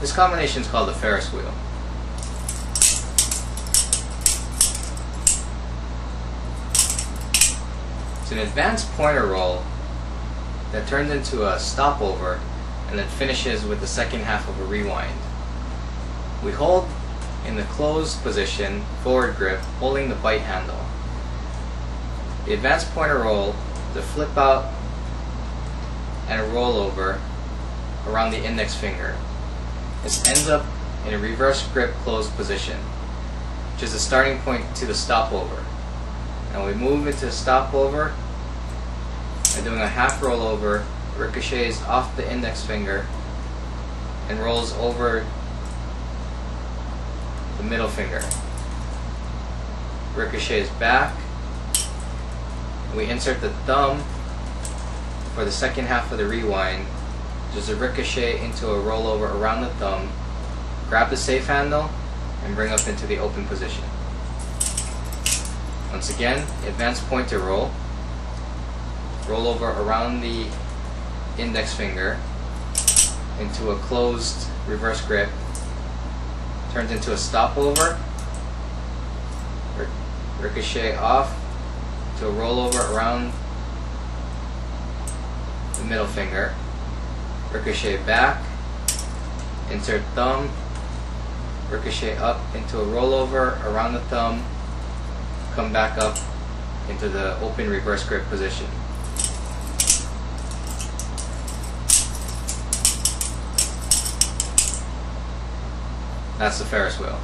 This combination is called the Ferris wheel. It's an advanced pointer roll that turns into a stopover and then finishes with the second half of a rewind. We hold in the closed position, forward grip, holding the bite handle. The advanced pointer roll, the flip out and a rollover around the index finger. This ends up in a reverse grip closed position, which is the starting point to the stopover. Now we move into the stopover by doing a half rollover, ricochets off the index finger and rolls over the middle finger. Ricochets back. We insert the thumb for the second half of the rewind. Just a ricochet into a rollover around the thumb. Grab the safe handle and bring up into the open position. Once again, advanced pointer roll. Roll over around the index finger into a closed reverse grip. Turns into a stopover. Ricochet off to a rollover around the middle finger. Ricochet back. Insert thumb. Ricochet up into a rollover around the thumb. Come back up into the open reverse grip position. That's the Ferris wheel.